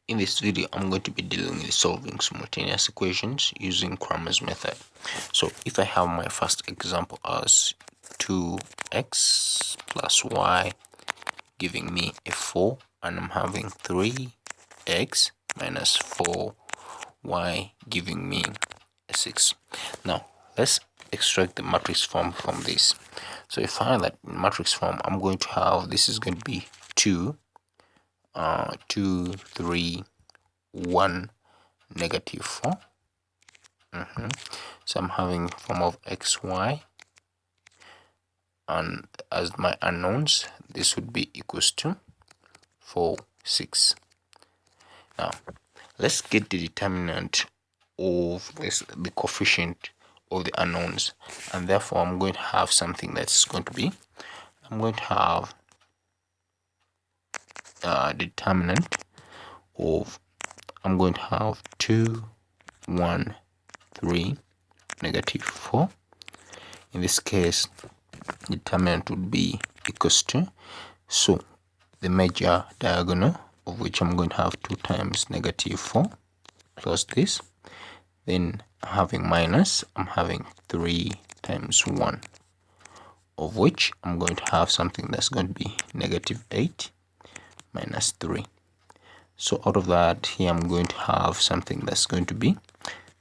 In this video, I'm going to be dealing with solving simultaneous equations using Cramer's method. So if I have my first example as 2x plus y giving me a 4, and I'm having 3x minus 4y giving me a 6. Now let's extract the matrix form from this. So if I find that in matrix form, I'm going to have, this is going to be 2, 3, 1, negative 4. So I'm having form of xy, and as my unknowns, this would be equals to 4, 6. Now let's get the determinant of this, the coefficient of the unknowns, and therefore I'm going to have something that's going to be, I'm going to have determinant of, I'm going to have 2, 1, 3, negative 4. In this case, determinant would be equals to, so the major diagonal of which I'm going to have 2 times negative 4 plus this, then having minus, I'm having 3 times 1, of which I'm going to have something that's going to be negative 8 minus 3. So out of that, here I'm going to have something that's going to be,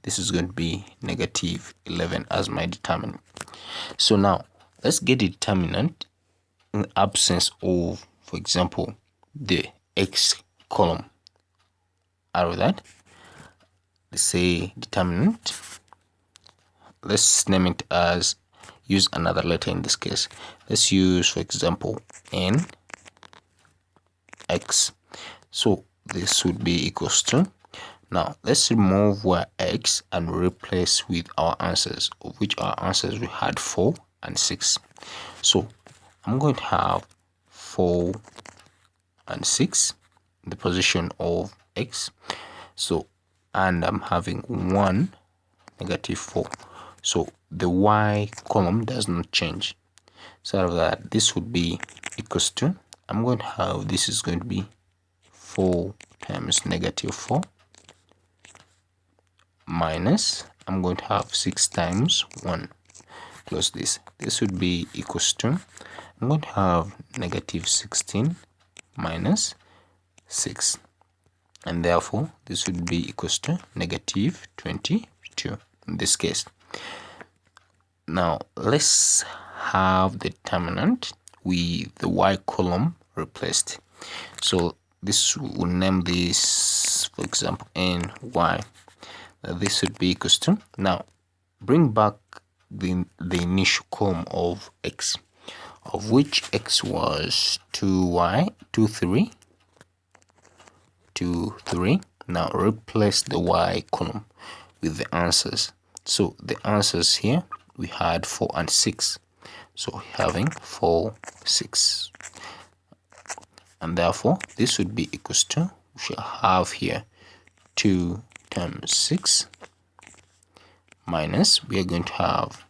this is going to be negative 11 as my determinant. So now let's get the determinant in the absence of, for example, the x column. Out of that, let's say determinant, let's name it as, use another letter in this case. Let's use, for example, n x. So this would be equals to, now let's remove where x and replace with our answers, of which our answers we had 4 and 6. So I'm going to have 4 and 6 in the position of x. So, and I'm having 1, negative 4. So the y column does not change. So out of that, this would be equals to, I'm going to have, this is going to be 4 times negative 4 minus, I'm going to have 6 times 1 plus this. This would be equals to, I'm going to have negative 16 minus 6. And therefore, this would be equals to negative 22 in this case. Now, let's have the determinant with the y column replaced. So this will name this, for example, ny. This would be equals to, now bring back the initial column of x, of which x was 2y, 2, 3, 2, 3. Now replace the y column with the answers. So the answers here, we had 4 and 6. So having 4, 6. And therefore, this would be equals to, we shall have here 2 times 6 minus, we are going to have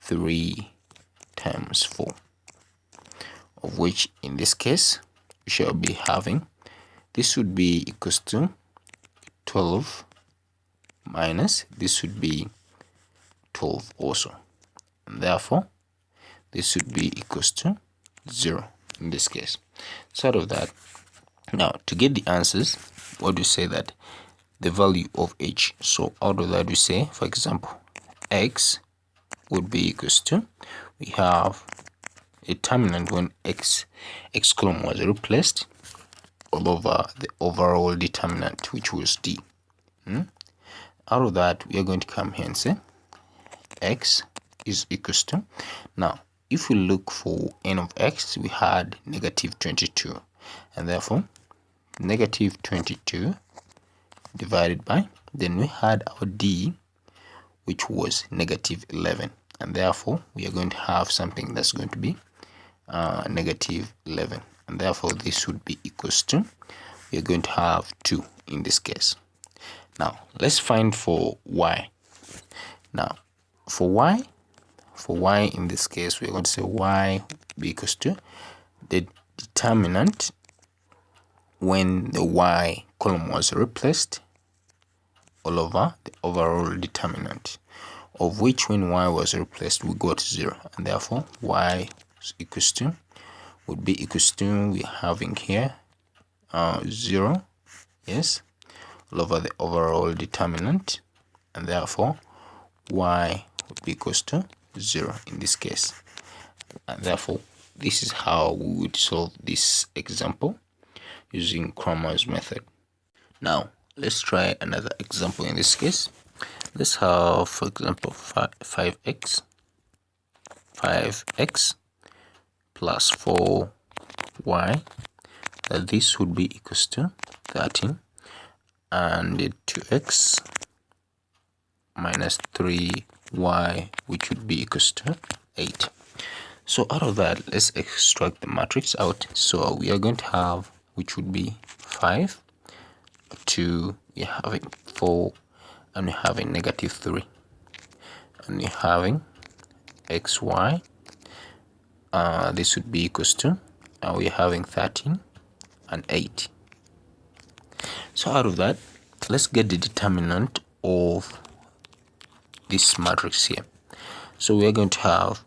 3 times 4, of which in this case, we shall be having, this would be equals to 12 minus, this would be 12 also. And therefore, this would be equals to 0 in this case. So out of that, now to get the answers, what do you say that the value of h? So out of that, we say, for example, x would be equals to, we have a determinant when x column was replaced all over the overall determinant, which was d. Out of that, we are going to come here and say x is equals to, now if we look for n of x, we had negative 22, and therefore negative 22 divided by, then we had our d, which was negative 11, and therefore we are going to have something that's going to be negative 11, and therefore this would be equals to, we are going to have 2 in this case. Now let's find for y. Now for y in this case, we're going to say y be equals to the determinant when the y column was replaced all over the overall determinant, of which when y was replaced we got 0, and therefore y is equals to would be equals to, we're having here 0, yes, all over the overall determinant, and therefore y would be equals to 0 in this case. And therefore this is how we would solve this example using Cramer's method. Now let's try another example. In this case, let's have, for example, 5x plus 4y, that this would be equals to 13, and 2x minus 3y, which would be equals to 8. So out of that, let's extract the matrix out. So we are going to have, which would be 5, 2, we're having 4, and we're having negative 3, and we're having xy, this would be equals to, we're having 13 and 8. So out of that, let's get the determinant of this matrix here. So we're going to have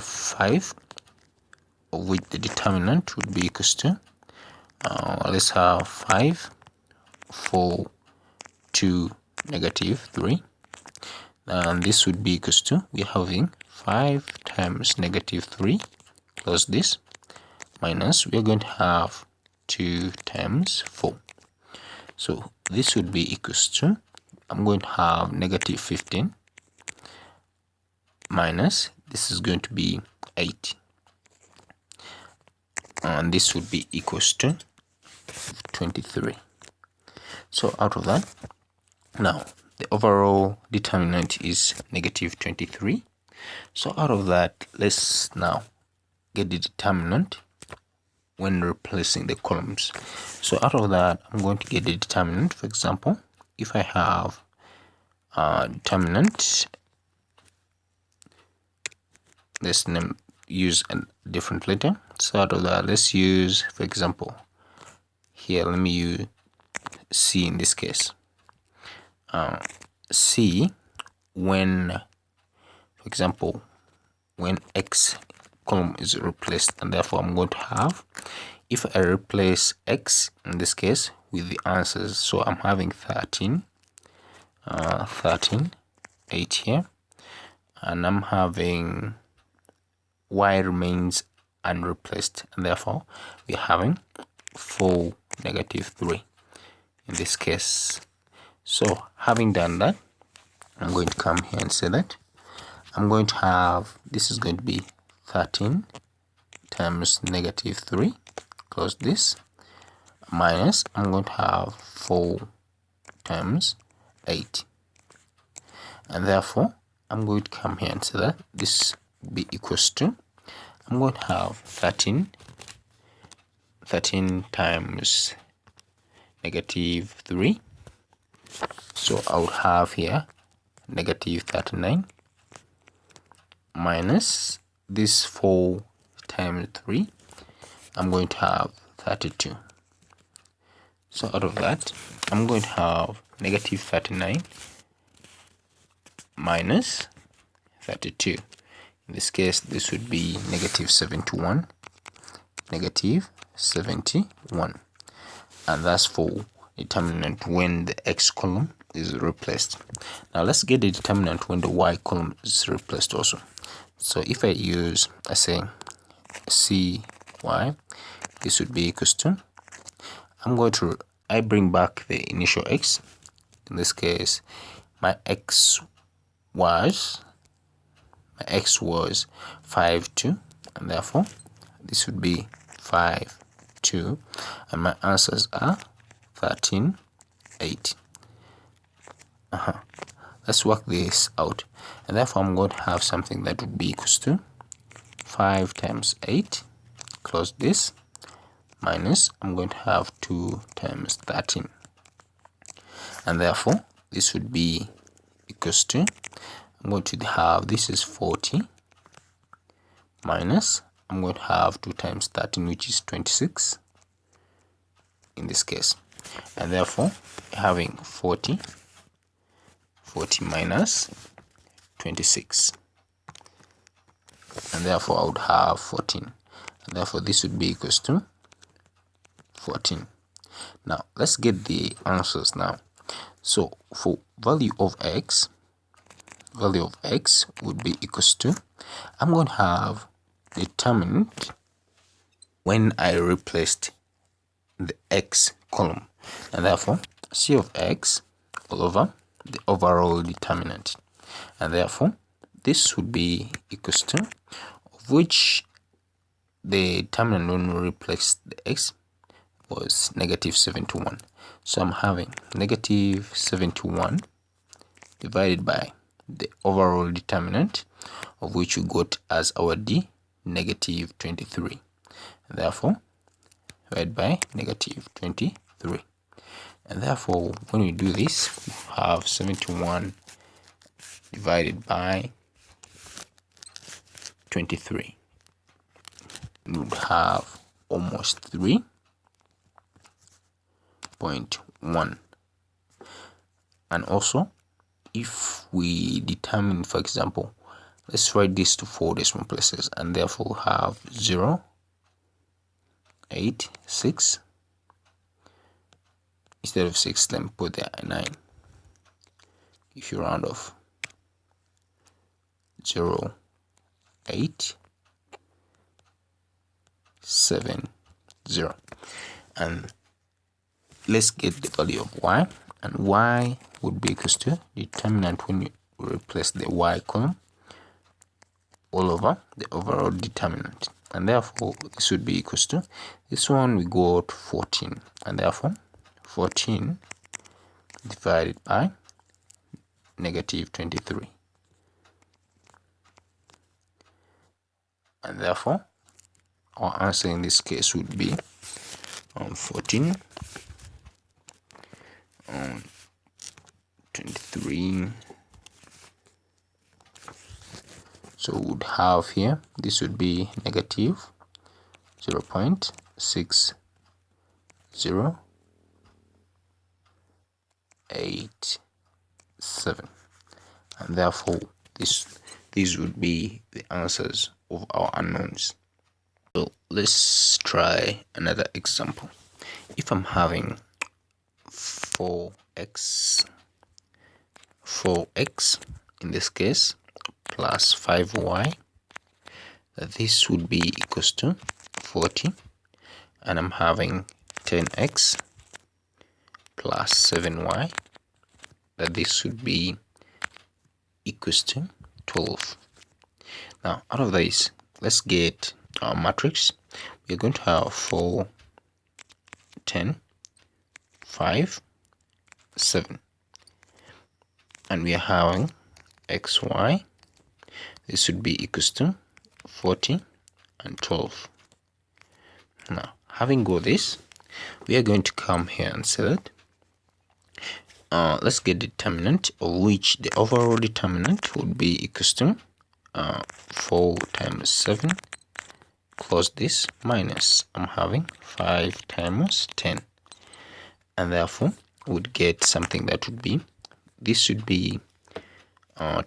5, of which the determinant would be equals to, let's have 5, 4, 2, negative 3, and this would be equals to, we're having 5 times negative 3 plus this, minus, we're going to have 2 times 4. So this would be equals to, I'm going to have negative 15 minus, this is going to be 8, and this would be equals to 23. So out of that, now the overall determinant is negative 23. So out of that, let's now get the determinant when replacing the columns. So out of that, I'm going to get the determinant. For example, if I have determinant, let's use a different letter. So out of that, let's use, for example, here, let me use C in this case. C, when, for example, when x column is replaced, and therefore I'm going to have, if I replace x in this case with the answers, so I'm having 13, 8 here, and I'm having y remains unreplaced, and therefore we're having 4, negative 3 in this case. So having done that, I'm going to come here and say that I'm going to have, this is going to be 13 times negative 3, close this, minus, I'm going to have 4 times 8, and therefore I'm going to come here and say that this be equals to, I'm going to have 13 times negative 3, so I would have here negative 39 minus this 4 times 3, I'm going to have 32. So out of that, I'm going to have negative 39 minus 32. In this case, this would be negative 71, negative 71, and that's for determinant when the x column is replaced. Now let's get the determinant when the y column is replaced also. So if I use, I say cy, this would be equals to, I bring back the initial x. In this case, my x was 5, 2, and therefore this would be 5, 2, and my answers are 13, 8. Let's work this out, and therefore I'm going to have something that would be equals to 5 times 8, close this, minus, I'm going to have 2 times 13, and therefore this would be equals to, I'm going to have, this is 40, minus, I'm going to have 2 times 13, which is 26, in this case, and therefore having 40 minus 26, and therefore I would have 14, and therefore this would be equals to 14. Now let's get the answers now. So for value of x would be equals to, I'm going to have determinant when I replaced the x column, and therefore c of x all over the overall determinant, and therefore this would be equals to, of which the determinant when we replaced the x was negative 71. So I'm having negative 71 divided by the overall determinant, of which we got as our d, negative 23, and therefore divided by negative 23, and therefore when we do this, we have 71 divided by 23. We would have almost 3.1. And also, if we determine, for example, let's write this to 4 decimal places, and therefore we have 0, 8, 6. Instead of 6, then put there 9. If you round off, 0, 8, 7, 0. And let's get the value of y, and y would be equals to determinant when you replace the y column all over the overall determinant, and therefore this would be equals to, this one we got 14, and therefore 14 divided by negative 23, and therefore our answer in this case would be 14 on 23. So we would have here, this would be negative 0.6087, and therefore these would be the answers of our unknowns. So let's try another example. If I'm having 4x in this case plus 5y, this would be equals to 40, and I'm having 10x plus 7y, that this would be equals to 12. Now out of this, let's get our matrix. We're going to have 4, 10, 5, 7, and we are having xy, this would be equals to 40 and 12. Now having got this, we are going to come here and say that let's get determinant, of which the overall determinant would be equals to 4 times 7, close this, minus I'm having 5 times 10, and therefore would get something that would be, this would be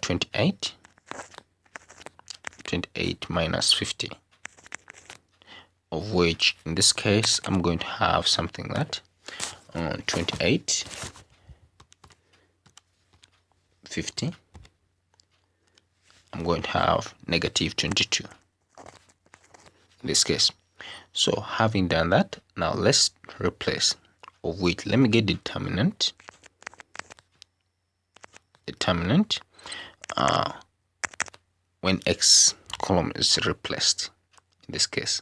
28 minus 50, of which in this case I'm going to have something that 28 50, I'm going to have negative 22 in this case. So having done that, now let's replace, of which let me get determinant when x column is replaced. In this case,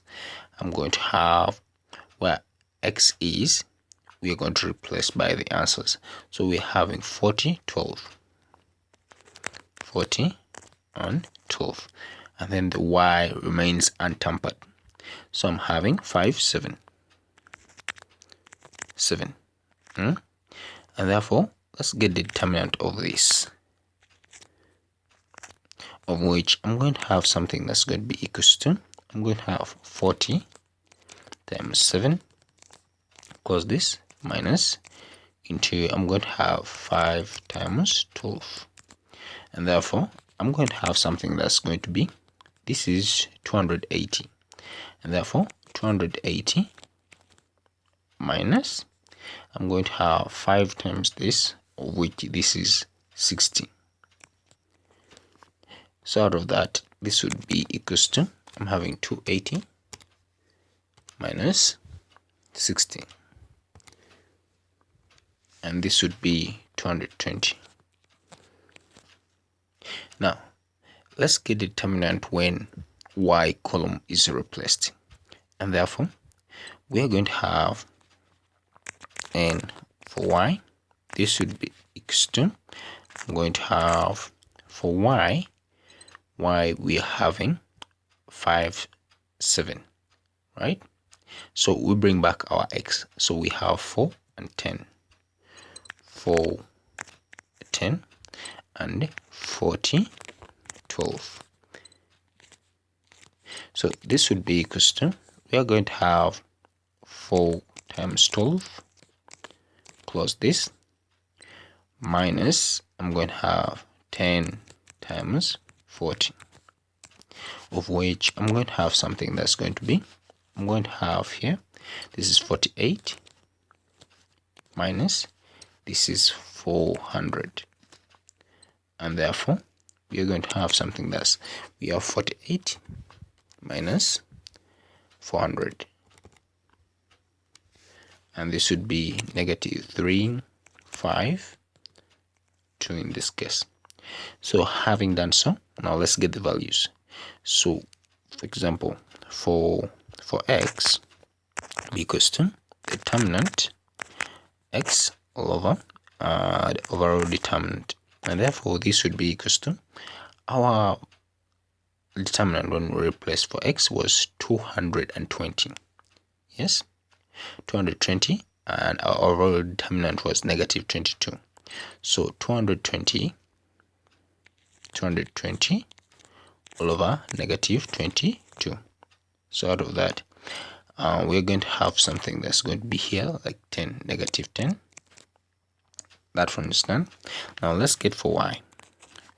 I'm going to have where x is, we are going to replace by the answers. So we're having 40, 12, 40 and 12, and then the y remains untampered. So I'm having 5, 7, 7, and therefore let's get the determinant of this, of which I'm going to have something that's going to be equals to, I'm going to have 40 times 7 close this, minus into, I'm going to have 5 times 12, and therefore I'm going to have something that's going to be, this is 280, and therefore 280 minus, I'm going to have 5 times this, of which this is 60. So out of that, this would be equals to, I'm having 280 minus 60, and this would be 220. Now let's get the determinant when y column is replaced, and therefore we are going to have, and for y, this would be equals to, I'm going to have, for y we are having 5, 7, right? So we bring back our x, so we have 4 and 10, 4, 10, and 40, 12. So this would be equals to, we are going to have 4 times 12 plus this, minus, I'm going to have 10 times 40, of which I'm going to have something that's going to be, I'm going to have here, this is 48 minus, this is 400, and therefore we are going to have something that's, we have 48 minus 400, and this would be negative 3, 5, 2 in this case. So having done so, now let's get the values. So for example, for x equals to determinant x all over the overall determinant, and therefore this would be equals to, our determinant when we replaced for x was 220, yes, 220, and our overall determinant was negative 22. So 220 all over negative 22. So out of that, we're going to have something that's going to be here like 10, negative 10. That for understand. Now let's get for y.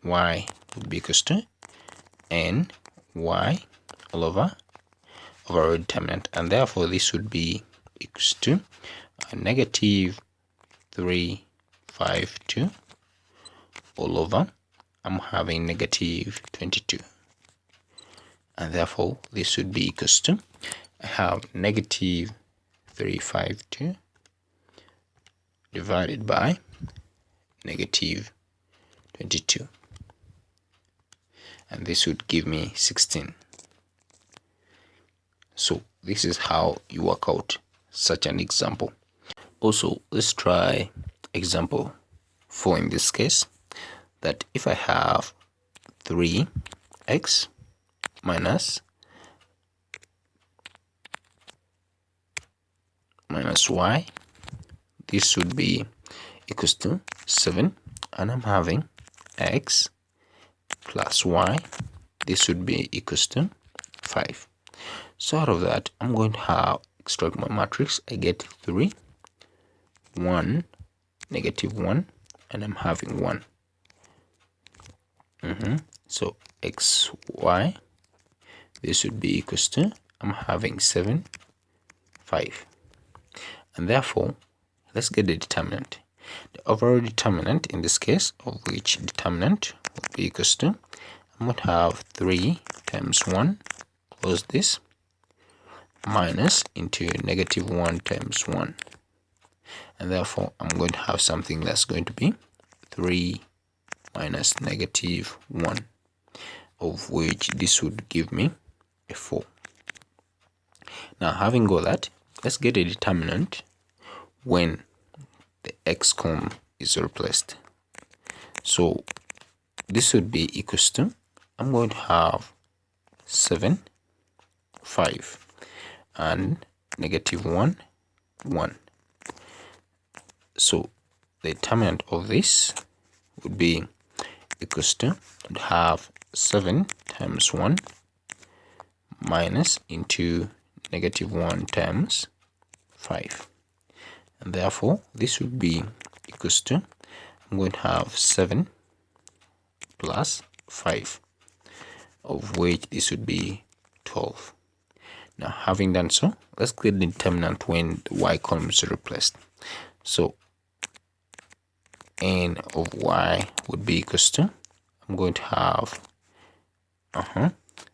Y would be equals to n y all over overall determinant, and therefore this would be equals to negative 3, 5, 2 all over, I'm having negative 22, and therefore this would be equals to, I have negative 352 divided by negative 22, and this would give me 16. So this is how you work out such an example. Also, let's try example 4 in this case, that if I have 3x minus y, this would be equals to 7, and I'm having x plus y, this would be equals to 5. So out of that, I'm going to have extract my matrix. I get 3, 1, negative 1, and I'm having 1. So x, y, this would be equals to, I'm having 7, 5. And therefore, let's get the determinant. The overall determinant in this case, of which determinant will be equals to, I'm going to have 3 times 1, close this, minus into negative 1 times 1. And therefore, I'm going to have something that's going to be 3 minus negative 1, of which this would give me a 4. Now, having got that, let's get a determinant when the x column is replaced. So this would be equals to, I'm going to have 7, 5, and negative 1, 1. So the determinant of this would be equals to, would have 7 times 1 minus into negative 1 times 5. and therefore this would be equals to, I'm going to have 7 plus 5, of which this would be 12. Now, having done so, let's get the determinant when the y column is replaced. So n of y would be equals to, I'm going to have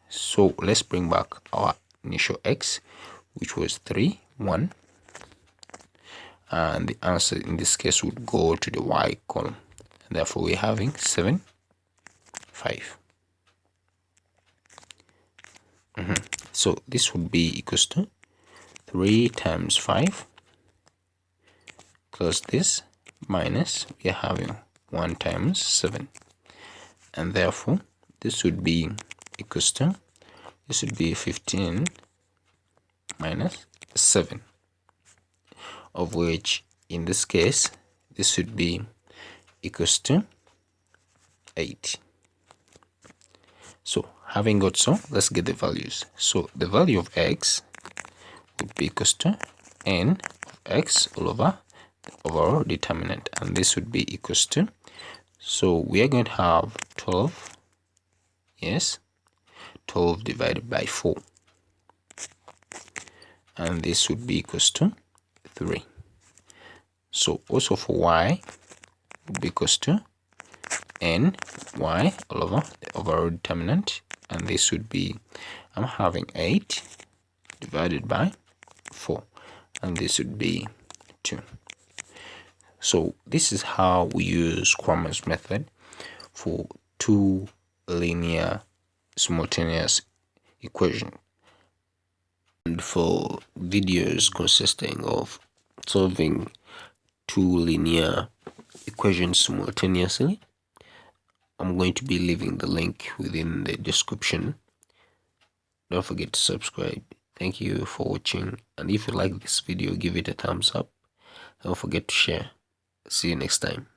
so let's bring back our initial x, which was 3 1, and the answer in this case would go to the y column, and therefore we're having 7 5. So this would be equals to 3 times 5 plus this minus, we are having 1 times 7, and therefore this would be equals to, this would be 15 minus 7, of which in this case this would be equals to 8. So having got so, let's get the values. So the value of x would be equals to n of x all over the overall determinant, and this would be equals to, so we are going to have 12, yes, 12 divided by 4, and this would be equals to 3. So also for y would be equals to n y all over the overall determinant, and this would be, I'm having 8 divided by 4, and this would be 2. So this is how we use Cramer's method for two linear simultaneous equation, and for videos consisting of solving two linear equations simultaneously, I'm going to be leaving the link within the description. Don't forget to subscribe. Thank you for watching, and if you like this video, give it a thumbs up. Don't forget to share. See you next time.